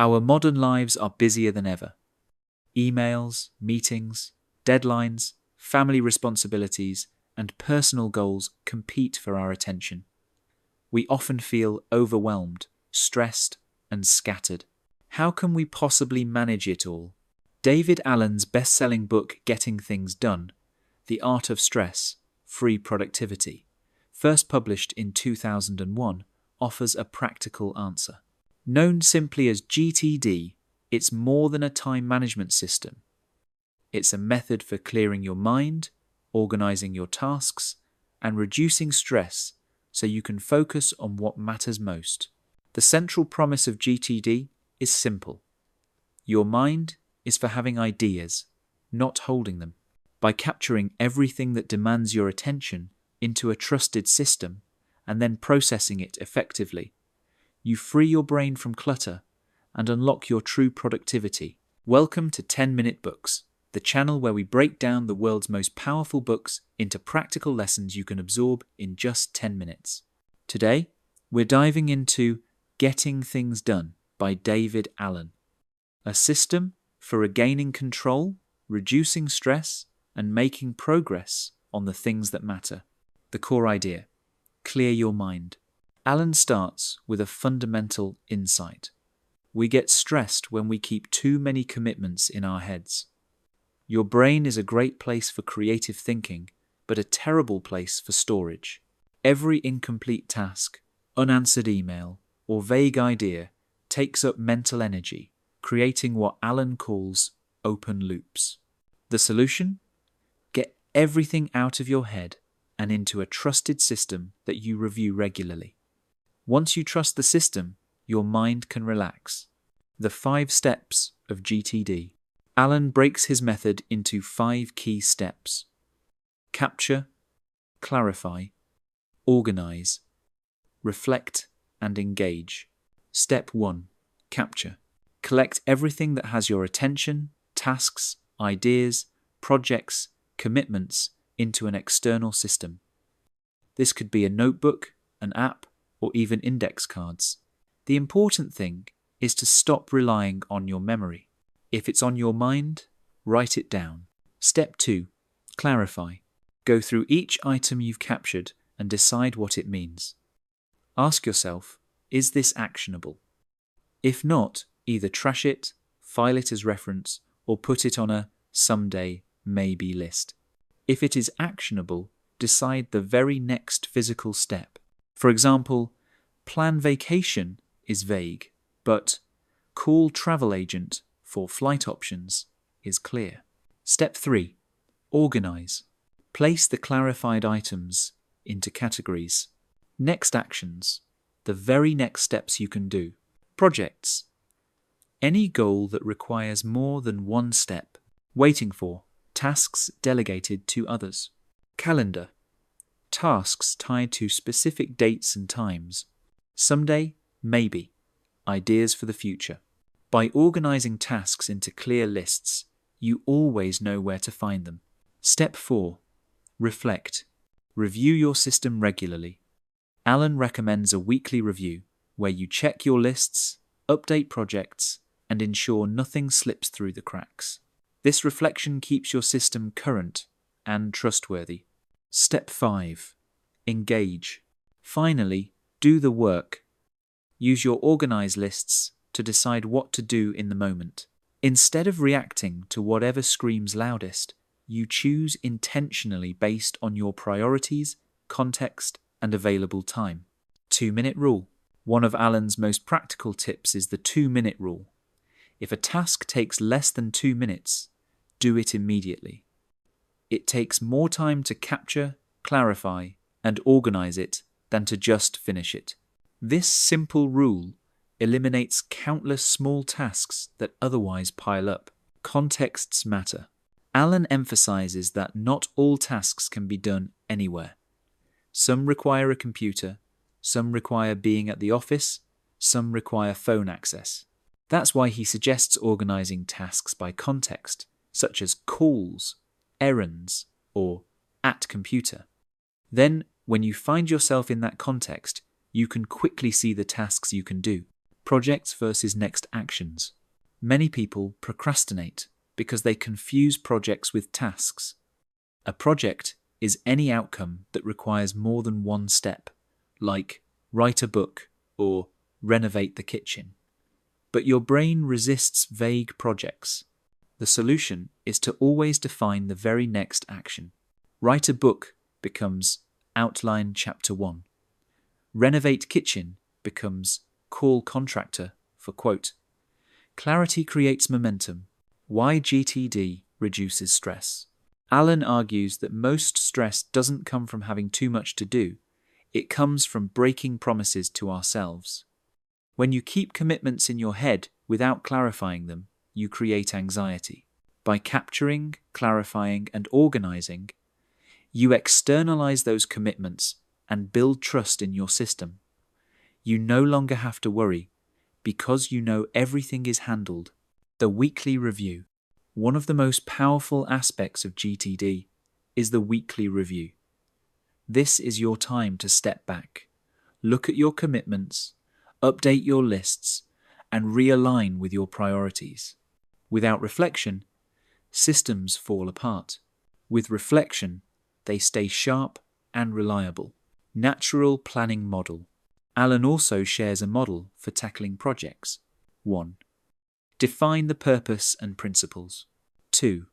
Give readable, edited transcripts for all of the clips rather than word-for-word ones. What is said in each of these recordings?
Our modern lives are busier than ever. Emails, meetings, deadlines, family responsibilities, and personal goals compete for our attention. We often feel overwhelmed, stressed, and scattered. How can we possibly manage it all? David Allen's best-selling book, Getting Things Done: The Art of Stress, Free Productivity, first published in 2001, offers a practical answer. Known simply as GTD, it's more than a time management system. It's a method for clearing your mind, organizing your tasks, and reducing stress so you can focus on what matters most. The central promise of GTD is simple. Your mind is for having ideas, not holding them. By capturing everything that demands your attention into a trusted system and then processing it effectively, you free your brain from clutter and unlock your true productivity. Welcome to 10-Minute Books, the channel where we break down the world's most powerful books into practical lessons you can absorb in just 10 minutes. Today, we're diving into Getting Things Done by David Allen, a system for regaining control, reducing stress, and making progress on the things that matter. The core idea: clear your mind. Allen starts with a fundamental insight. We get stressed when we keep too many commitments in our heads. Your brain is a great place for creative thinking, but a terrible place for storage. Every incomplete task, unanswered email, or vague idea takes up mental energy, creating what Allen calls open loops. The solution? Get everything out of your head and into a trusted system that you review regularly. Once you trust the system, your mind can relax. The 5 steps of GTD. Allen breaks his method into 5 key steps: capture, clarify, organize, reflect, and engage. Step 1. Capture. Collect everything that has your attention, tasks, ideas, projects, commitments into an external system. This could be a notebook, an app, or even index cards. The important thing is to stop relying on your memory. If it's on your mind, write it down. Step 2. Clarify. Go through each item you've captured and decide what it means. Ask yourself, is this actionable? If not, either trash it, file it as reference, or put it on a someday, maybe list. If it is actionable, decide the very next physical step. For example, plan vacation is vague, but call travel agent for flight options is clear. Step 3. Organize. Place the clarified items into categories. Next actions. The very next steps you can do. Projects. Any goal that requires more than one step. Waiting for. Tasks delegated to others. Calendar. Tasks tied to specific dates and times. Someday, maybe. Ideas for the future. By organizing tasks into clear lists, you always know where to find them. Step 4. Reflect. Review your system regularly. Allen recommends a weekly review where you check your lists, update projects, and ensure nothing slips through the cracks. This reflection keeps your system current and trustworthy. Step 5. Engage. Finally, do the work. Use your organized lists to decide what to do in the moment. Instead of reacting to whatever screams loudest, you choose intentionally based on your priorities, context, and available time. 2-minute rule. One of Allen's most practical tips is the 2-minute rule. If a task takes less than 2 minutes, do it immediately. It takes more time to capture, clarify, and organize it than to just finish it. This simple rule eliminates countless small tasks that otherwise pile up. Contexts matter. Allen emphasizes that not all tasks can be done anywhere. Some require a computer, some require being at the office, some require phone access. That's why he suggests organizing tasks by context, such as calls, errands, or at computer. Then, when you find yourself in that context, you can quickly see the tasks you can do. Projects versus next actions. Many people procrastinate because they confuse projects with tasks. A project is any outcome that requires more than one step, like write a book or renovate the kitchen. But your brain resists vague projects. The solution is to always define the very next action. Write a book becomes outline chapter 1. Renovate kitchen becomes call contractor for quote. Clarity creates momentum. Why GTD reduces stress. Alan argues that most stress doesn't come from having too much to do. It comes from breaking promises to ourselves. When you keep commitments in your head without clarifying them, you create anxiety. By capturing, clarifying, and organizing, you externalize those commitments and build trust in your system. You no longer have to worry because you know everything is handled. The weekly review. One of the most powerful aspects of GTD is the weekly review. This is your time to step back, look at your commitments, update your lists, and realign with your priorities. Without reflection, systems fall apart. With reflection, they stay sharp and reliable. Natural planning model. Alan also shares a model for tackling projects. 1. Define the purpose and principles. 2.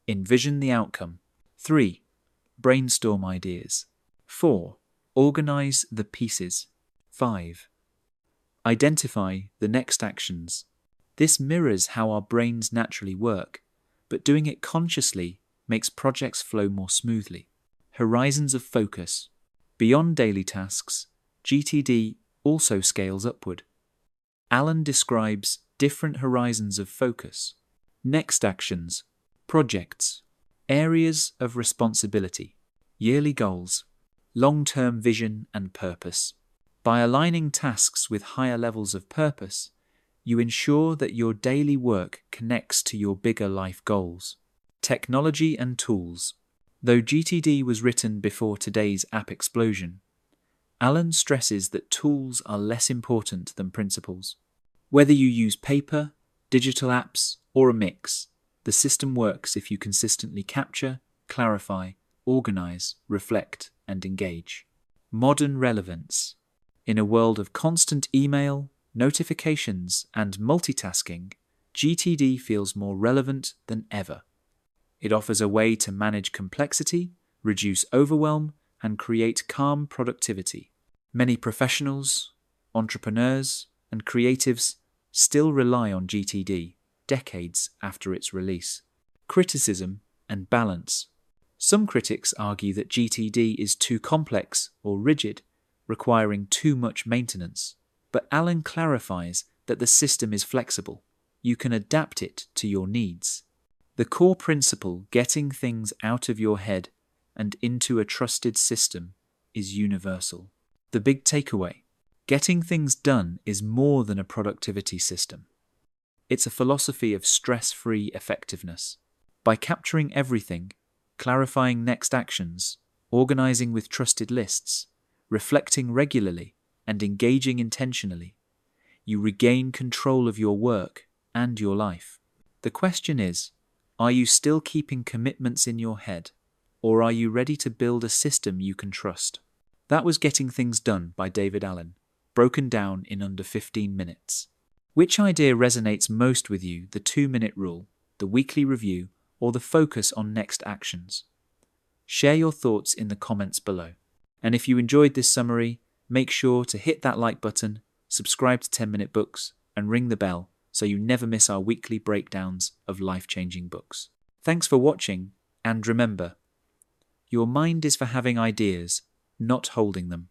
Envision the outcome. 3. Brainstorm ideas. 4. Organize the pieces. 5. Identify the next actions. This mirrors how our brains naturally work, but doing it consciously makes projects flow more smoothly. Horizons of focus. Beyond daily tasks, GTD also scales upward. Alan describes different horizons of focus. Next actions, projects, areas of responsibility, yearly goals, long-term vision and purpose. By aligning tasks with higher levels of purpose, you ensure that your daily work connects to your bigger life goals. Technology and tools. Though GTD was written before today's app explosion, Alan stresses that tools are less important than principles. Whether you use paper, digital apps, or a mix, the system works if you consistently capture, clarify, organize, reflect, and engage. Modern relevance. In a world of constant email, notifications, and multitasking, GTD feels more relevant than ever. It offers a way to manage complexity, reduce overwhelm, and create calm productivity. Many professionals, entrepreneurs, and creatives still rely on GTD decades after its release. Criticism and balance. Some critics argue that GTD is too complex or rigid, requiring too much maintenance. But Alan clarifies that the system is flexible. You can adapt it to your needs. The core principle, getting things out of your head and into a trusted system, is universal. The big takeaway: getting things done is more than a productivity system. It's a philosophy of stress-free effectiveness. By capturing everything, clarifying next actions, organizing with trusted lists, reflecting regularly, and engaging intentionally, you regain control of your work and your life. The question is, are you still keeping commitments in your head, or are you ready to build a system you can trust? That was Getting Things Done by David Allen, broken down in under 15 minutes. Which idea resonates most with you, the 2-minute rule, the weekly review, or the focus on next actions? Share your thoughts in the comments below. And if you enjoyed this summary, make sure to hit that like button, subscribe to 10-Minute Books, and ring the bell so you never miss our weekly breakdowns of life-changing books. Thanks for watching, and remember, your mind is for having ideas, not holding them.